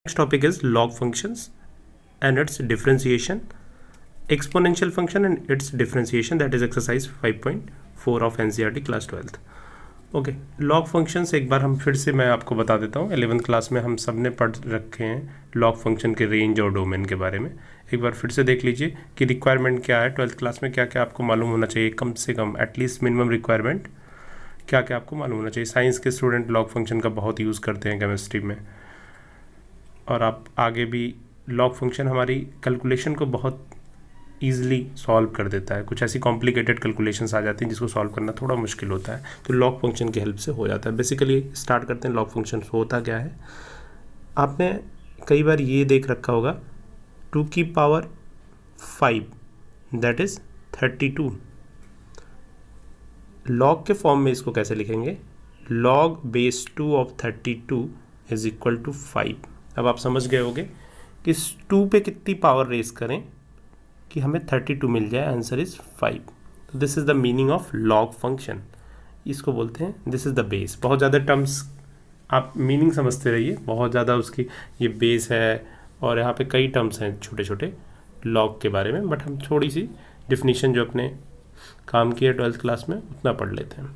Next topic is log functions and its differentiation, exponential function and its differentiation, that is exercise 5.4 of NCERT class 12th. Okay, log functions एक बार हम फिर से मैं आपको बता देता हूँ। 11th क्लास में हम सब ने पढ़ रखे हैं लॉग फंक्शन के रेंज और डोमेन के बारे में। एक बार फिर से देख लीजिए कि रिक्वायरमेंट क्या है, 12th क्लास में क्या क्या आपको मालूम होना चाहिए, कम से कम एटलीस्ट मिनिमम रिक्वायरमेंट क्या क्या आपको मालूम होना चाहिए। साइंस के स्टूडेंट लॉग फंक्शन का बहुत यूज़ करते हैं केमिस्ट्री में, और आप आगे भी लॉग फंक्शन हमारी कैलकुलेशन को बहुत ईजिली सॉल्व कर देता है। कुछ ऐसी कॉम्प्लिकेटेड कैलकुलेशंस आ जाती हैं जिसको सॉल्व करना थोड़ा मुश्किल होता है, तो लॉग फंक्शन की हेल्प से हो जाता है। बेसिकली स्टार्ट करते हैं। लॉग फंक्शन होता क्या है, आपने कई बार ये देख रखा होगा 2 की पावर 5 दैट इज़ 32। लॉग के फॉर्म में इसको कैसे लिखेंगे, log base 2 of 32 is equal to 5। अब आप समझ गए होंगे कि इस 2 पे कितनी पावर रेस करें कि हमें 32 मिल जाए, आंसर इज 5। तो this is the meaning of log function, इसको बोलते हैं दिस इज द बेस। बहुत ज़्यादा टर्म्स आप मीनिंग समझते रहिए, बहुत ज़्यादा उसकी ये बेस है और यहाँ पे कई टर्म्स हैं छोटे छोटे लॉग के बारे में, बट हम थोड़ी सी डिफिनीशन जो अपने काम की है 12th क्लास में उतना पढ़ लेते हैं।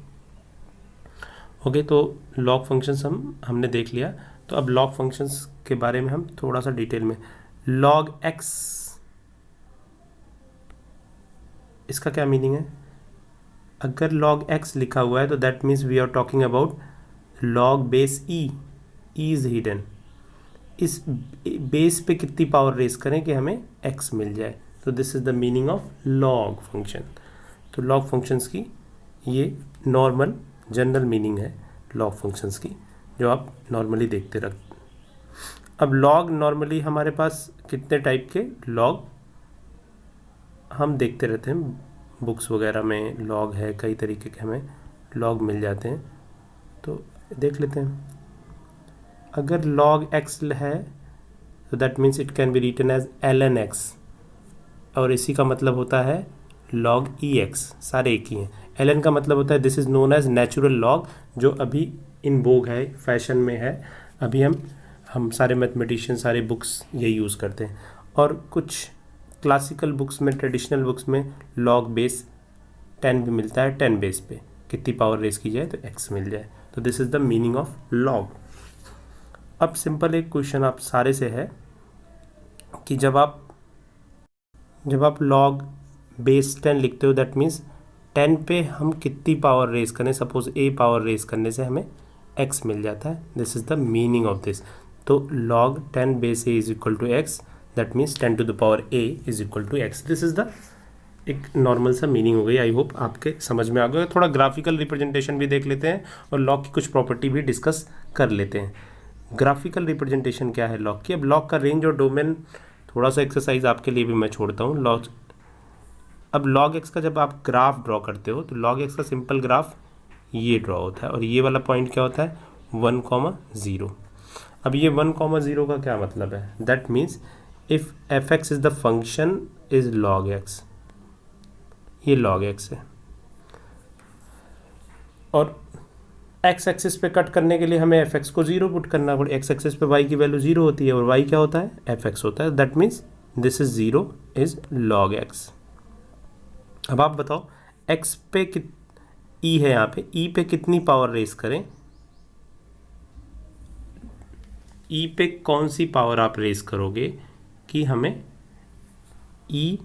ओके, तो लॉग फंक्शंस हमने देख लिया। तो अब लॉग फंक्शंस के बारे में हम थोड़ा सा डिटेल में, लॉग एक्स, इसका क्या मीनिंग है। अगर log x लिखा हुआ है तो that means we are talking about log base e is hidden. इस बेस पे कितनी पावर रेस करें कि हमें x मिल जाए, तो this is the meaning of log function. तो log फंक्शंस की ये नॉर्मल जनरल मीनिंग है log फंक्शंस की, जो आप नॉर्मली देखते रख। अब log नॉर्मली हमारे पास कितने टाइप के log हम देखते रहते हैं, बुक्स वगैरह में लॉग है, कई तरीके के हमें लॉग मिल जाते हैं, तो देख लेते हैं। अगर लॉग एक्स है तो that means it can be written as ln x, और इसी का मतलब होता है log ex, सारे एक ही हैं। ln का मतलब होता है this is known as natural log, जो अभी इन वोग है, फैशन में है। अभी हम सारे मैथमेटिशियन, सारे बुक्स ये यूज़ करते हैं। और कुछ क्लासिकल बुक्स में, ट्रेडिशनल बुक्स में लॉग बेस 10 भी मिलता है, 10 बेस पे कितनी पावर रेस की जाए तो x मिल जाए। तो this is the meaning of log. अब सिंपल एक क्वेश्चन आप सारे से है कि जब आप लॉग बेस 10 लिखते हो दैट मीन्स 10 पे हम कितनी पावर रेस करें, सपोज a पावर रेस करने से हमें x मिल जाता है। This is the meaning of this. तो log 10 base a is equal to x, that means 10 to the power a is equal to x। This is the एक normal सा मीनिंग हो गई। आई होप आपके समझ में आ गया। थोड़ा ग्राफिकल रिप्रेजेंटेशन भी देख लेते हैं और लॉग की कुछ प्रॉपर्टी भी डिस्कस कर लेते हैं। ग्राफिकल रिप्रेजेंटेशन क्या है लॉग की। अब लॉग का रेंज और डोमेन थोड़ा सा एक्सरसाइज आपके लिए भी मैं छोड़ता हूँ। अब लॉग एक्स का जब आप ग्राफ ड्रॉ करते हो तो लॉग एक्स का सिंपल ग्राफ ये ड्रॉ होता है, और ये वाला पॉइंट क्या होता है 1,0। अब ये 1,0 का क्या मतलब है, that means if F x is the function is log x, ये log x है। और x एक्सिस पे कट करने के लिए हमें एफ एक्स को 0 पुट करना पड़े। x एक्सिस पे y की वैल्यू 0 होती है और y क्या होता है एफ एक्स होता है, that means this is 0 is log x। अब आप बताओ x पे e है, यहाँ पे e पे कितनी पावर रेस करें, e पे कौन सी पावर आप रेस करोगे कि हमें e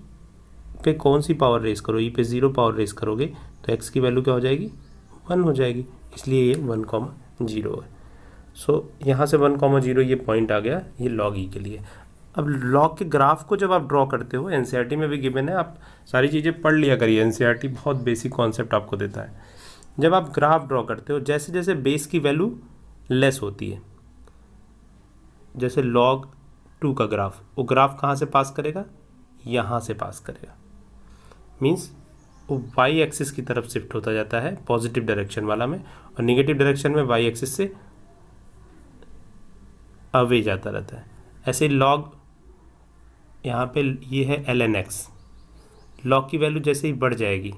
पे कौन सी पावर रेस करो, ई पे 0 पावर रेस करोगे तो x की वैल्यू क्या हो जाएगी 1 हो जाएगी, इसलिए ये 1,0 है। सो यहाँ से 1,0 ये पॉइंट आ गया ये लॉग ई के लिए। अब लॉग के ग्राफ को जब आप ड्रॉ करते हो, एनसीईआरटी में भी गिवन है, आप सारी चीज़ें पढ़ लिया करिए, एनसीईआरटी बहुत बेसिक कॉन्सेप्ट आपको देता है। जब आप ग्राफ ड्रॉ करते हो, जैसे जैसे बेस की वैल्यू लेस होती है, जैसे log 2 का ग्राफ, वो ग्राफ कहाँ से पास करेगा, यहाँ से पास करेगा, मीन्स वो वाई एक्सिस की तरफ शिफ्ट होता जाता है पॉजिटिव डायरेक्शन वाला में, और निगेटिव डायरेक्शन में वाई एक्सिस से अवे जाता रहता है। ऐसे लॉग यहाँ पे ये है ln x, लॉग की वैल्यू जैसे ही बढ़ जाएगी,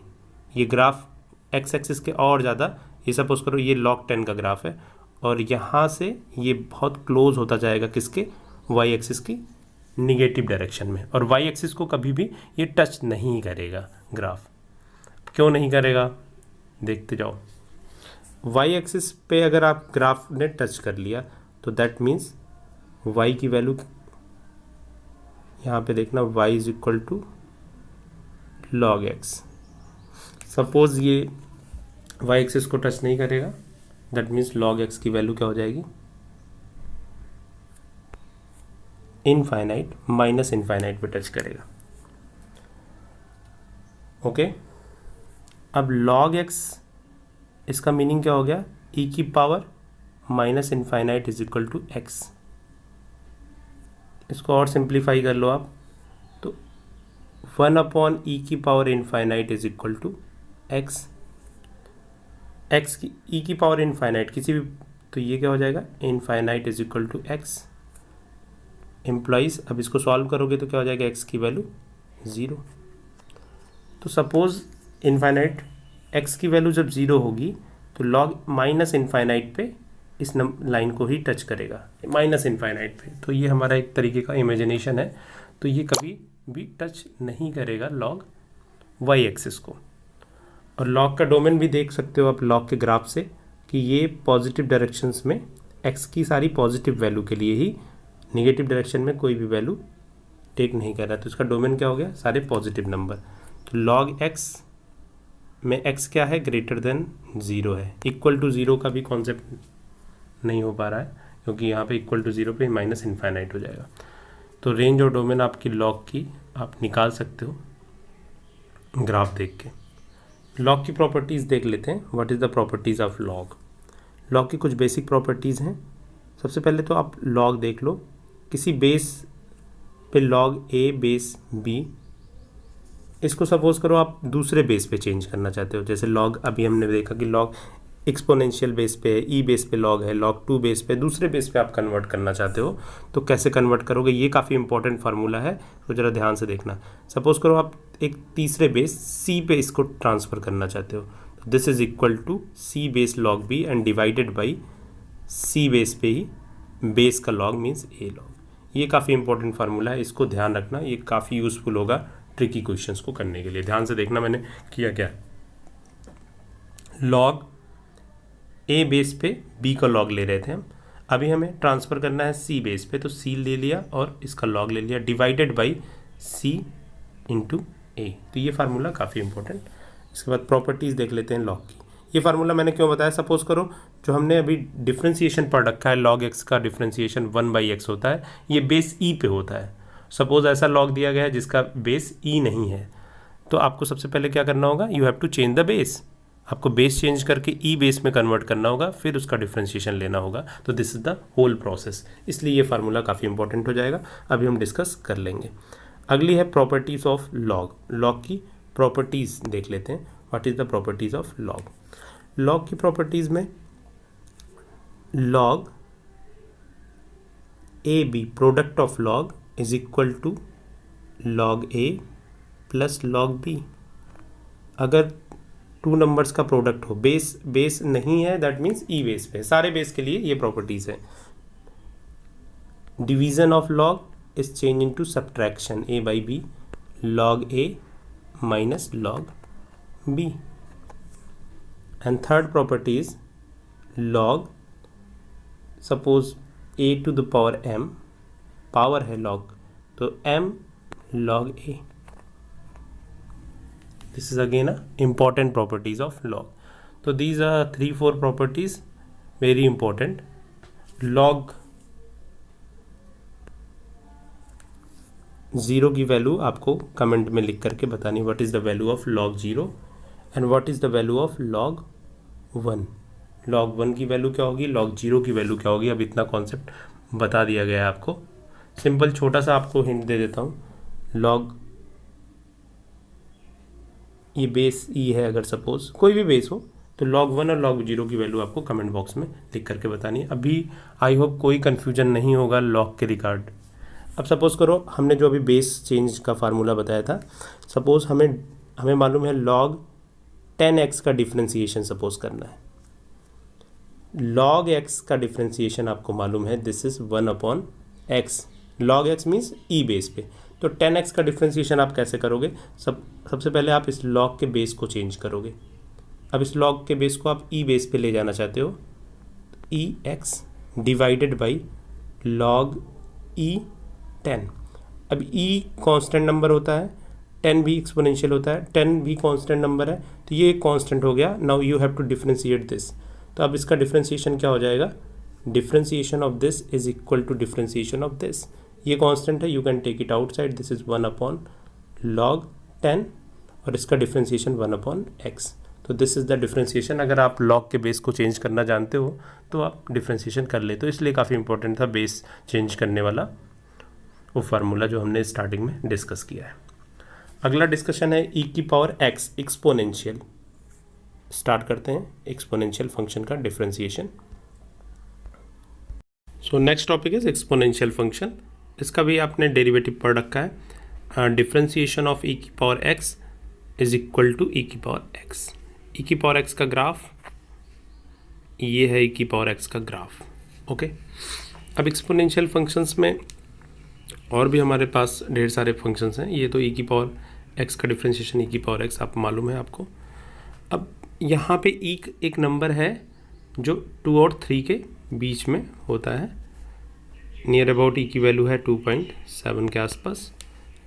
ये ग्राफ एक्स एक्सिस के और ज़्यादा, ये सपोज करो ये log 10 का ग्राफ है और यहाँ से ये बहुत क्लोज होता जाएगा किसके, वाई एक्सिस की निगेटिव डायरेक्शन में, और वाई एक्सिस को कभी भी ये टच नहीं करेगा ग्राफ। क्यों नहीं करेगा, देखते जाओ। वाई एक्सिस पे अगर आप ग्राफ ने टच कर लिया तो दैट मीन्स वाई की वैल्यू, यहाँ पे देखना y is equal to log x. Suppose ये y एक्सिस को टच नहीं करेगा, दैट मीन्स लॉग एक्स की वैल्यू क्या हो जाएगी, इनफाइनाइट माइनस इनफाइनाइट पे टच करेगा। ओके अब लॉग एक्स, इसका मीनिंग क्या हो गया, e की power minus infinite is equal to x. इसको और सिंप्लीफाई कर लो आप, तो 1/e की power infinite is equal to x. X की e की पावर इनफाइनाइट किसी भी, तो ये क्या हो जाएगा, infinite is equal to x employees. अब इसको सॉल्व करोगे तो क्या हो जाएगा, एक्स की वैल्यू 0। तो सपोज इनफाइनाइट एक्स की वैल्यू जब 0 होगी तो लॉग माइनस इनफाइनाइट पे इस लाइन को ही टच करेगा, माइनस इनफाइनाइट पे। तो ये हमारा एक तरीके का इमेजिनेशन है, तो ये कभी भी टच नहीं करेगा लॉग वाई एक्सिस को। और लॉग का डोमेन भी देख सकते हो आप लॉग के ग्राफ से कि ये पॉजिटिव डायरेक्शंस में एक्स की सारी पॉजिटिव वैल्यू के लिए ही, नेगेटिव डायरेक्शन में कोई भी वैल्यू टेक नहीं कर रहा, तो इसका डोमेन क्या हो गया, सारे पॉजिटिव नंबर। तो लॉग एक्स में एक्स क्या है, ग्रेटर देन 0 है। इक्वल टू 0 का भी कॉन्सेप्ट नहीं हो पा रहा है क्योंकि यहाँ पे इक्वल टू 0 पे माइनस इनफाइनाइट हो जाएगा। तो रेंज और डोमेन आपकी लॉग की आप निकाल सकते हो ग्राफ देख के। लॉग की प्रॉपर्टीज़ देख लेते हैं, what is the properties of log. Log की कुछ बेसिक प्रॉपर्टीज़ हैं। सबसे पहले तो आप लॉग देख लो, किसी बेस पे लॉग ए बेस बी, इसको सपोज करो आप दूसरे बेस पे चेंज करना चाहते हो, जैसे लॉग अभी हमने देखा कि लॉग एक्सपोनेंशियल बेस पे है, ई बेस पे लॉग है, log 2 बेस पे, दूसरे बेस पे आप कन्वर्ट करना चाहते हो तो कैसे कन्वर्ट करोगे, ये काफ़ी इंपॉर्टेंट फार्मूला है, तो ज़रा ध्यान से देखना। सपोज करो आप एक तीसरे बेस सी पे इसको ट्रांसफ़र करना चाहते हो, तो this is equal to c base log b and divided by c base पे ही बेस का लॉग मीन्स ए लॉग। ये काफ़ी इंपॉर्टेंट फार्मूला है, इसको ध्यान रखना, ये काफ़ी यूज़फुल होगा ट्रिकी क्वेश्चंस को करने के लिए। ध्यान से देखना मैंने किया क्या, लॉग ए बेस पे बी का लॉग ले रहे थे हम, अभी हमें ट्रांसफ़र करना है सी बेस पे, तो सी ले लिया और इसका लॉग ले लिया, डिवाइडेड बाई सी इंटू ए। तो ये फार्मूला काफ़ी इंपॉर्टेंट। इसके बाद प्रॉपर्टीज़ देख लेते हैं लॉग की। ये फार्मूला मैंने क्यों बताया, सपोज करो जो हमने अभी डिफ्रेंसिएशन पढ़ रखा है, लॉग एक्स का डिफ्रेंसिएशन 1/x होता है, ये बेस ई पे होता है। सपोज ऐसा लॉग दिया गया है जिसका बेस ई नहीं है, तो आपको सबसे पहले क्या करना होगा, you have to change the base. आपको बेस चेंज करके ई बेस में कन्वर्ट करना होगा, फिर उसका डिफ्रेंशिएशन लेना होगा। तो this is the whole process, इसलिए ये फार्मूला काफ़ी इंपॉर्टेंट हो जाएगा, अभी हम डिस्कस कर लेंगे। अगली है प्रॉपर्टीज़ ऑफ लॉग। लॉग की प्रॉपर्टीज़ देख लेते हैं, what is the properties of log. Log की प्रॉपर्टीज़ में log a b, product of log is equal to log a plus log b. अगर टू नंबर्स का प्रोडक्ट हो, बेस नहीं है, दैट मीन्स ई बेस पे, सारे बेस के लिए ये प्रॉपर्टीज है। Division of log is change into subtraction, a by b, log a minus log b. And third property is log, suppose a to the power m, power है log, तो m log a. This is again a important properties of log. So these are 3-4 properties very important. Log 0 की value आपको comment में लिख करके बतानी, what is the value of log 0 and what is the value of log 1. log 1 की value क्या होगी, log 0 की वैल्यू क्या होगी। अब इतना कॉन्सेप्ट बता दिया गया है आपको। सिंपल छोटा सा आपको हिंट दे देता हूँ, log ये बेस ई है, अगर सपोज कोई भी बेस हो तो log 1 और log 0 की वैल्यू आपको कमेंट बॉक्स में लिख करके बतानी है। अभी आई होप कोई कन्फ्यूजन नहीं होगा लॉग के रिगार्ड। अब सपोज करो हमने जो अभी बेस चेंज का फार्मूला बताया था, सपोज हमें मालूम है log 10x का डिफ्रेंसिएशन सपोज करना है। लॉग एक्स का डिफ्रेंसिएशन आपको मालूम है, this is 1/x। Log x means E base पे। तो 10x का डिफ्रेंसिएशन आप कैसे करोगे? सबसे पहले आप इस लॉग के बेस को चेंज करोगे। अब इस लॉग के बेस को आप ई बेस पे ले जाना चाहते हो, ई एक्स डिवाइडेड बाई लॉग ई 10। अब ई कांस्टेंट नंबर होता है, 10 भी एक्सपोनेंशियल होता है, 10 भी कांस्टेंट नंबर है, तो ये एक कांस्टेंट हो गया। Now you have to differentiate this. तो अब इसका डिफ्रेंशिएशन क्या हो जाएगा? Differentiation of this is equal to differentiation of this. ये कांस्टेंट है, you can take it outside, this is 1/log 10 और इसका डिफ्रेंशिएशन 1/x। तो दिस इज़ द डिफ्रेंशिएशन। अगर आप लॉग के बेस को चेंज करना जानते हो तो आप डिफ्रेंशिएशन कर ले। तो इसलिए काफ़ी इंपॉर्टेंट था बेस चेंज करने वाला वो फार्मूला जो हमने स्टार्टिंग में डिस्कस किया है। अगला डिस्कशन है ई की पावर एक्स एक्सपोनेंशियल। स्टार्ट करते हैं एक्सपोनेंशियल फंक्शन का differentiation. So next topic is exponential function. इसका भी आपने डेरिवेटिव पढ़ रखा है। डिफ्रेंशिएशन ऑफ ई की power X is equal to E की पावर एक्स। ई की पावर एक्स का ग्राफ ये है, ई की पावर एक्स का ग्राफ। ओके, अब एक्सपोनेंशियल फंक्शंस में और भी हमारे पास ढेर सारे फंक्शंस हैं। ये तो ई की पावर एक्स का डिफ्रेंशिएशन ई की पावर एक्स आप मालूम है आपको। अब यहाँ पे एक नंबर है जो 2 और 3 के बीच में होता है। नियर अबाउट ई की वैल्यू है 2.7 के आसपास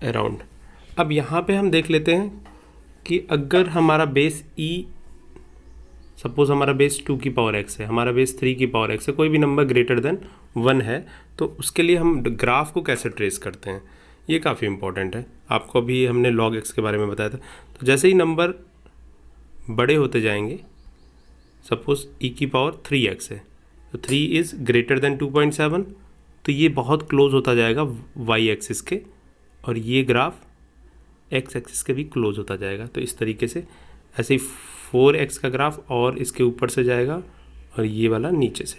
अराउंड। अब यहाँ पे हम देख लेते हैं कि अगर हमारा बेस ई, सपोज हमारा बेस 2 की पावर एक्स है, हमारा बेस 3 की पावर एक्स है, कोई भी नंबर ग्रेटर देन 1 है, तो उसके लिए हम ग्राफ को कैसे ट्रेस करते हैं, ये काफ़ी इंपॉर्टेंट है। आपको अभी हमने लॉग एक्स के बारे में बताया था। तो जैसे ही नंबर बड़े होते जाएंगे, सपोज ई की पावर 3x है, तो 3 इज़ ग्रेटर देन 2.7, तो ये बहुत क्लोज होता जाएगा वाई एक्सिस के, और ये ग्राफ एक्स एक्सिस के भी क्लोज होता जाएगा। तो इस तरीके से ऐसे ही 4x का ग्राफ और इसके ऊपर से जाएगा और ये वाला नीचे से।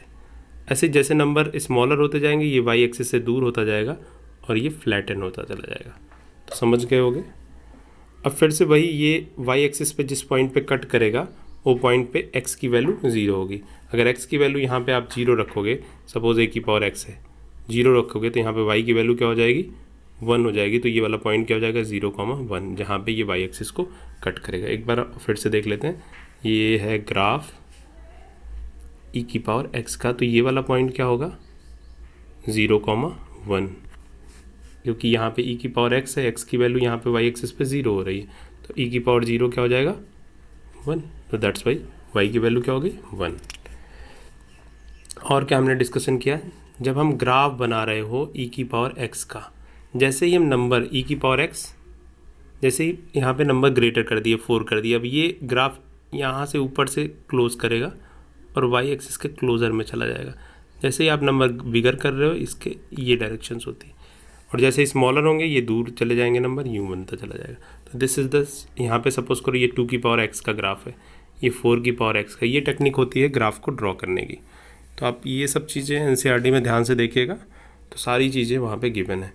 ऐसे जैसे नंबर स्मॉलर होते जाएंगे, ये वाई एक्सिस से दूर होता जाएगा और ये फ्लैटन होता चला जाएगा। तो समझ गए होगे। अब फिर से वही, ये वाई एक्सिस पे जिस पॉइंट पे कट करेगा वो पॉइंट पे x की वैल्यू 0 होगी। अगर x की वैल्यू यहाँ पे आप 0 रखोगे, सपोज a की पावर x है, 0 रखोगे, तो यहाँ पे y की वैल्यू क्या हो जाएगी? 1 हो जाएगी। तो ये वाला पॉइंट क्या हो जाएगा? 0,1, जहाँ पे ये वाई एक्सिस को कट करेगा। एक बार फिर से देख लेते हैं। ये है ग्राफ ई की पावर x का, तो ये वाला पॉइंट क्या होगा? 0,1, क्योंकि यहाँ पे ई की पावर x है, x की वैल्यू यहाँ पे वाई एक्सिस पे 0 हो रही है, तो ई की पावर 0 क्या हो जाएगा? 1। तो दैट्स वाई वाई की वैल्यू क्या होगी? 1। और क्या हमने डिस्कशन किया? जब हम ग्राफ बना रहे हो ई की पावर x का, जैसे ही हम नंबर ई की पावर x, जैसे ही यहाँ पे नंबर ग्रेटर कर दिए, 4 कर दिया, अब ये ग्राफ यहाँ से ऊपर से क्लोज करेगा और वाई एक्सिस के क्लोज़र में चला जाएगा। जैसे ही आप नंबर बिगर कर रहे हो, इसके ये डायरेक्शंस होती है, और जैसे ही स्मॉलर होंगे ये दूर चले जाएंगे, नंबर यूँ बनता चला जाएगा। तो दिस इज़ द, यहाँ पे सपोज करो ये 2 की पावर x का ग्राफ है, ये 4 की पावर x का। ये टेक्निक होती है ग्राफ को ड्रॉ करने की। तो आप ये सब चीज़ें एनसीईआरटी में ध्यान से देखिएगा, तो सारी चीज़ें वहाँ पे गिवन है।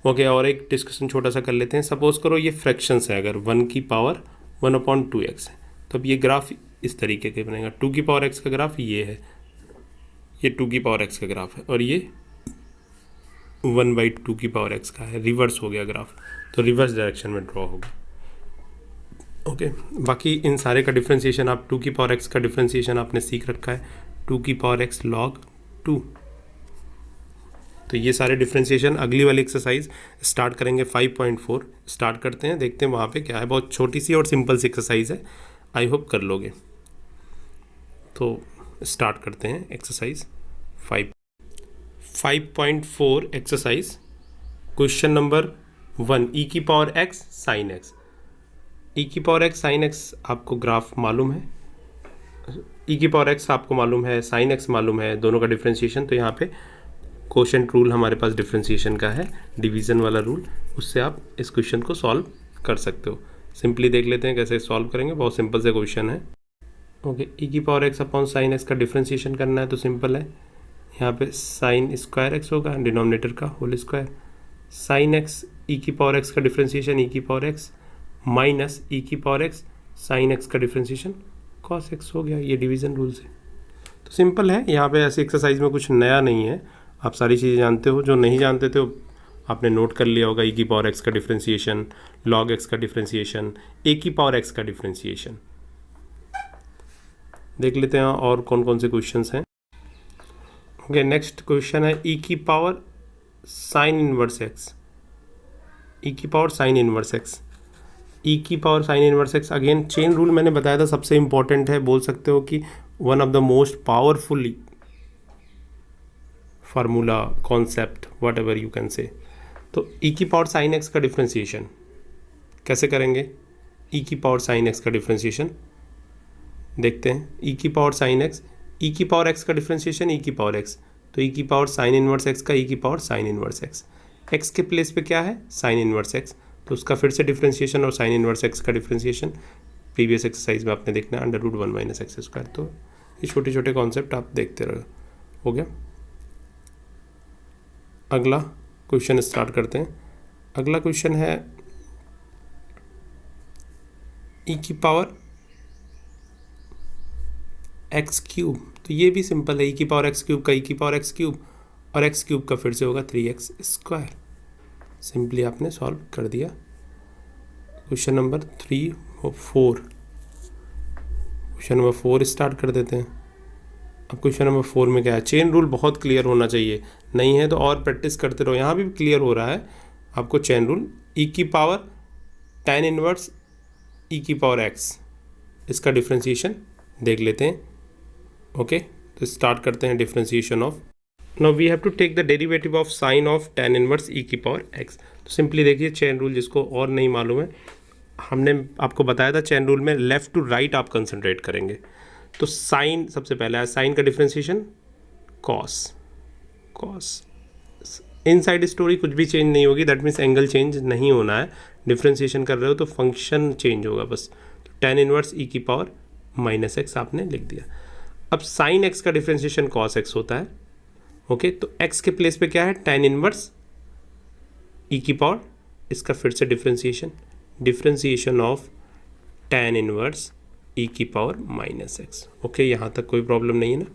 ओके, और एक डिस्कशन छोटा सा कर लेते हैं। सपोज करो ये फ्रैक्शंस है, अगर 1 की पावर 1/2x है, तो अब ये ग्राफ इस तरीके के बनेगा। 2 की पावर x का ग्राफ ये है, ये 2 की पावर x का ग्राफ है, और ये 1/2 की पावर x का है। रिवर्स हो गया ग्राफ, तो रिवर्स डायरेक्शन में ड्रॉ होगा। ओके, बाकी इन सारे का डिफ्रेंसिएशन आप 2 की पावर x का डिफ्रेंसिएशन आपने सीख रखा है, 2 की पावर x log 2। तो ये सारे डिफ्रेंसिएशन अगली वाली एक्सरसाइज स्टार्ट करेंगे 5.4। स्टार्ट करते हैं, देखते हैं वहाँ पे क्या है। बहुत छोटी सी और सिंपल सी एक्सरसाइज है, आई होप कर लोगे। तो स्टार्ट करते हैं exercise 5.4 exercise. Question number 1, E की पावर x साइन x। ई की पावर x साइन x आपको ग्राफ मालूम है, ई की पावर x आपको मालूम है, साइन x मालूम है, दोनों का डिफ्रेंसिएशन। तो यहाँ पे क्वोशंट रूल हमारे पास डिफ्रेंसिएशन का है, डिवीज़न वाला रूल, उससे आप इस क्वेश्चन को सॉल्व कर सकते हो। सिंपली देख लेते हैं कैसे सॉल्व करेंगे, बहुत सिंपल से क्वेश्चन है। ओके, ई की power x upon sine x का डिफ्रेंसिएशन करना है, तो सिंपल है, यहाँ पे साइन स्क्वायर x होगा, डिनोमिनेटर का होल स्क्वायर, साइन x ई की पावर x का डिफ्रेंसिएशन ई की पावर x माइनस ई की पावर x साइन x का डिफ्रेंसिएशन कॉस x हो गया, ये डिवीज़न रूल से। तो सिंपल है, यहाँ पे ऐसे एक्सरसाइज में कुछ नया नहीं है, आप सारी चीज़ें जानते हो। जो नहीं जानते थे आपने नोट कर लिया होगा, ई की पावर एक्स का डिफ्रेंसिएशन, लॉग एक्स का डिफ्रेंसिएशन, ए की पावर एक्स का डिफ्रेंसिएशन। देख लेते हैं और कौन कौन से क्वेश्चंस हैं। ओके, नेक्स्ट क्वेश्चन है ई की पावर साइन इनवर्स एक्स। ई की पावर साइन इनवर्स एक्स, ई की power sine inverse x. Again chain rule मैंने बताया था सबसे इंपॉर्टेंट है, बोल सकते हो कि one of the most powerful formula, concept, what ever you can say. तो ई की पावर साइन एक्स का डिफ्रेंसिएशन कैसे करेंगे? ई की पावर साइन एक्स का डिफ्रेंसिएशन देखते हैं। ई की पावर साइन एक्स, ई की पावर एक्स का डिफ्रेंसिएशन ई की पावर एक्स, तो ई की पावर साइन इनवर्स एक्स का ई की power sine inverse x. X के प्लेस पे क्या है? साइन इनवर्स एक्स, तो उसका फिर से डिफ्रेंसिएशन और साइन इनवर्स एक्स का डिफ्रेंसिएशन प्रीवियस एक्सरसाइज में आपने देखना है, √1 माइनस एक्स स्क्वायर। तो ये छोटे छोटे कॉन्सेप्ट आप देखते रहो। हो गया, अगला क्वेश्चन स्टार्ट करते हैं। अगला क्वेश्चन है ई की पावर एक्स क्यूब। तो ये भी सिंपल है, ई की पावर एक्स क्यूब का ई की पावर एक्स क्यूब, और एक्स क्यूब का फिर से होगा 3x स्क्वायर। सिंपली आपने सॉल्व कर दिया। क्वेश्चन नंबर 3 और 4, क्वेश्चन नंबर 4 स्टार्ट कर देते हैं। अब क्वेश्चन नंबर 4 में क्या है? चेन रूल बहुत क्लियर होना चाहिए, नहीं है तो और प्रैक्टिस करते रहो। यहाँ भी क्लियर हो रहा है आपको चेन रूल। ई की पावर tan इनवर्स ई की पावर एक्स, इसका डिफ्रेंसिएशन देख लेते हैं। ओके, तो स्टार्ट करते हैं differentiation of. Now we have to take the derivative of sine of tan inverse ई की पावर एक्स। तो सिंपली देखिए चेन रूल, जिसको और नहीं मालूम है, हमने आपको बताया था चेन रूल में लेफ्ट टू राइट आप कंसंट्रेट करेंगे। तो साइन सबसे पहले है, साइन का डिफ्रेंसिएशन कॉस। इनसाइड स्टोरी कुछ भी चेंज नहीं होगी, दैट मीन्स एंगल चेंज नहीं होना है। डिफ्रेंसिएशन कर रहे हो तो फंक्शन चेंज होगा बस। तो tan इनवर्स ई की पावर माइनस एक्स आपने लिख दिया। अब साइन एक्स का डिफ्रेंसिएशन कॉस एक्स होता है। ओके, तो एक्स के प्लेस पे क्या है? tan इनवर्स ई की पावर, इसका फिर से डिफ्रेंसिएशन ऑफ tan इनवर्स ई की पावर माइनस एक्स। ओके, यहाँ तक कोई प्रॉब्लम नहीं है ना?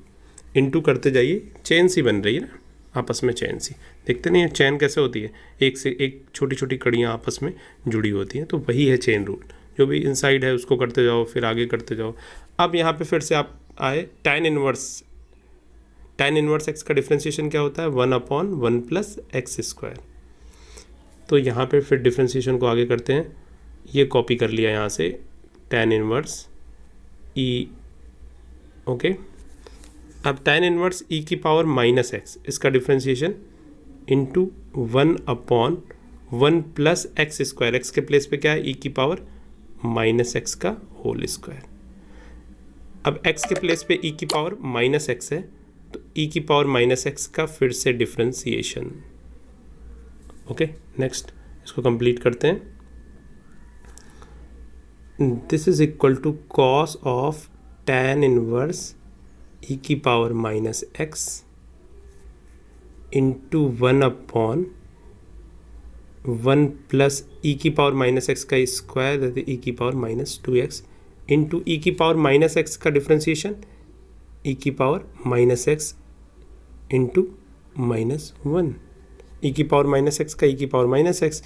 इनटू करते जाइए, चेन सी बन रही है ना आपस में, चेन सी। देखते नहीं है चेन कैसे होती है? एक से एक छोटी छोटी कड़ियाँ आपस में जुड़ी होती हैं, तो वही है चेन रूल। जो भी इनसाइड है उसको करते जाओ, फिर आगे करते जाओ। अब यहाँ पे फिर से आप आए, tan इनवर्स एक्स का डिफ्रेंसिएशन क्या होता है? 1/1 प्लस एक्स स्क्वायर। तो यहाँ पे फिर डिफ्रेंसिएशन को आगे करते हैं, ये कॉपी कर लिया यहाँ से, tan इनवर्स ई। ओके, अब tan इनवर्स ई की पावर माइनस एक्स, इसका differentiation into 1/1 plus x square. X के प्लेस पे क्या है? ई की पावर माइनस एक्स का होल स्क्वायर। अब एक्स के प्लेस पे ई की पावर माइनस एक्स है, तो ई की पावर माइनस एक्स का फिर से डिफ्रेंसिएशन। ओके, नेक्स्ट इसको कंप्लीट करते हैं। This is equal to cos of tan inverse ई की power minus X into 1/1 plus E की पावर माइनस एक्स का स्क्वायर, दैट ई की पावर माइनस 2x इंटू ई की पावर माइनस एक्स का differentiation E की power minus X into -1। E की power minus X का E की पावर माइनस एक्स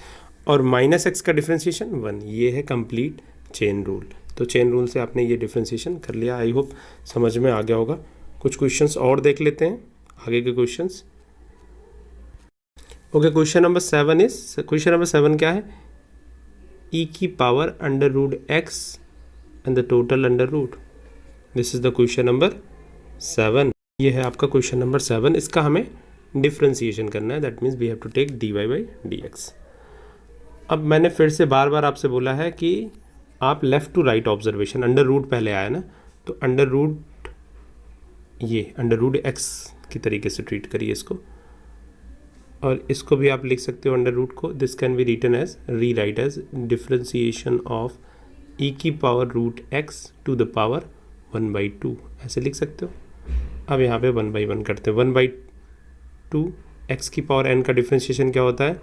और माइनस एक्स का डिफ्रेंसिएशन 1। ये है कंप्लीट चेन रूल। तो चेन रूल से आपने ये डिफ्रेंसिएशन कर लिया। आई होप समझ में आ गया होगा। कुछ क्वेश्चंस और देख लेते हैं, आगे के क्वेश्चंस। ओके, क्वेश्चन नंबर 7 क्या है? ई की power √x and the total under root. This is the question number 7। ये है आपका क्वेश्चन नंबर 7। इसका हमें डिफ्रेंसिएशन करना है, that means we have to take dy/dx। अब मैंने फिर से बार बार आपसे बोला है कि आप left to right observation, under root पहले आया ना, तो अंडर रूट x की तरीके से ट्रीट करिए इसको, और इसको भी आप लिख सकते हो अंडर रूट को। This can be written as, rewrite as differentiation of E की power √x to the power 1/2, ऐसे लिख सकते हो। अब यहाँ पे 1/1 करते हैं। 1/2 x की पावर n का डिफ्रेंसिएशन क्या होता है?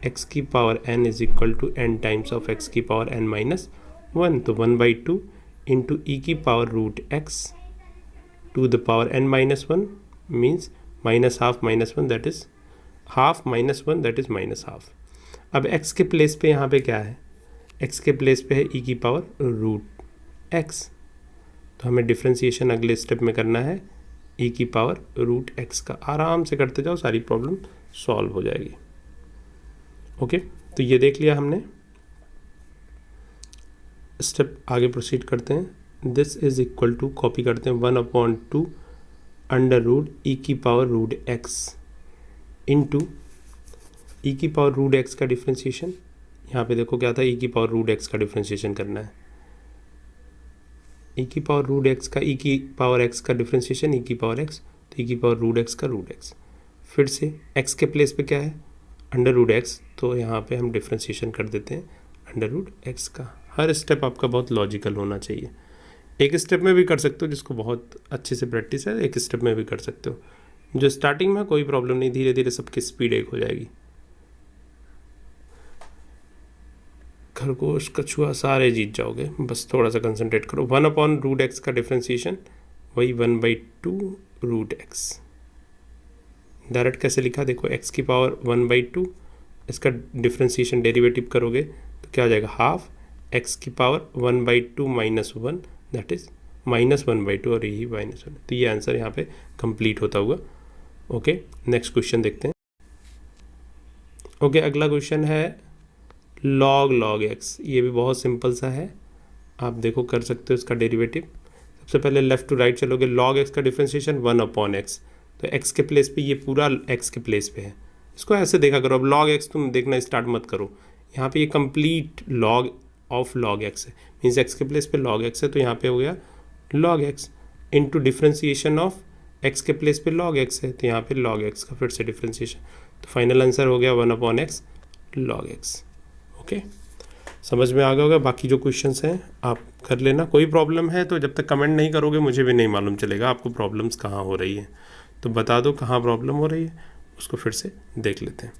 x की power n is equal to n times of x की पावर n माइनस 1। तो 1/2 इंटू ई की power √x to the power n minus 1 means minus half minus 1 that is half minus 1 that is minus half. अब x के place पे यहाँ पे क्या है, x के प्लेस पे है e की पावर रूट x, तो हमें डिफ्रेंसिएशन अगले स्टेप में करना है e की पावर रूट x का। आराम से करते जाओ, सारी प्रॉब्लम सॉल्व हो जाएगी। ओके, तो ये देख लिया हमने। स्टेप आगे प्रोसीड करते हैं। This is equal to, copy करते हैं, 1/2 अंडर रूट ई की पावर रूट एक्स इंटू ई की पावर रूट एक्स का डिफ्रेंसिएशन। यहाँ पे देखो क्या था, ई की पावर रूट एक्स का डिफ्रेंसिएशन करना है। ई की पावर रूट एक्स का, ई की पावर एक्स का डिफ्रेंसिएशन, ई की पावर एक्स, तो ई की पावर रूट एक्स का रूट एक्स। फिर से एक्स के प्लेस पे क्या है, अंडर रूट एक्स, तो यहाँ पे हम डिफ्रेंसिएशन कर देते हैं अंडर रूट एक्स का। हर स्टेप आपका बहुत लॉजिकल होना चाहिए। एक स्टेप में भी कर सकते हो, जिसको बहुत अच्छे से प्रैक्टिस है, एक स्टेप में भी कर सकते हो। जो स्टार्टिंग में कोई प्रॉब्लम नहीं, धीरे धीरे सबकी स्पीड एक हो जाएगी। खरगोश कछुआ सारे जीत जाओगे, बस थोड़ा सा कंसंट्रेट करो। 1/√x का डिफ्रेंसिएशन वही 1/2 रूट एक्स। डायरेक्ट कैसे लिखा, देखो x की पावर 1/2, इसका डिफ्रेंसिएशन डेरिवेटिव करोगे तो क्या हो जाएगा, हाफ x की पावर 1/2 माइनस 1 दैट इज -1/2 और यही -1। तो ये आंसर यहाँ पे कंप्लीट होता हुआ। ओके, नेक्स्ट क्वेश्चन देखते हैं। ओके, अगला क्वेश्चन है log x। ये भी बहुत सिंपल सा है, आप देखो कर सकते हो इसका डेरिवेटिव। सबसे पहले लेफ्ट टू राइट चलोगे, log x का डिफ्रेंसिएशन 1/x, तो x के प्लेस पे ये पूरा x के प्लेस पे है, इसको ऐसे देखा करो। अब log x तुम देखना स्टार्ट मत करो, यहाँ पे ये complete log of log x है, मीन्स x के प्लेस पे log x है, तो यहाँ पे हो गया log x into differentiation of x के प्लेस पे log x है, तो यहाँ पे log x का फिर से डिफ्रेंसिएशन, तो फाइनल आंसर हो गया 1/x log x। ओके, समझ में आ गया होगा। बाकी जो क्वेश्चंस हैं आप कर लेना। कोई प्रॉब्लम है तो जब तक कमेंट नहीं करोगे मुझे भी नहीं मालूम चलेगा आपको प्रॉब्लम्स कहाँ हो रही है, तो बता दो कहाँ प्रॉब्लम हो रही है, उसको फिर से देख लेते हैं।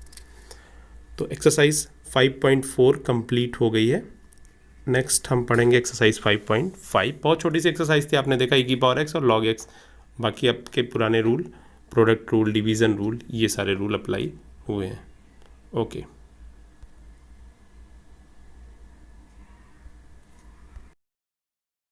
तो एक्सरसाइज 5.4 कंप्लीट हो गई है। नेक्स्ट हम पढ़ेंगे एक्सरसाइज 5.5। बहुत छोटी सी एक्सरसाइज थी, आपने देखा ई की पावर एक्स और लॉग एक्स। बाकी आपके पुराने rule, product rule, division rule, ये सारे रूल अप्लाई हुए हैं। ओके।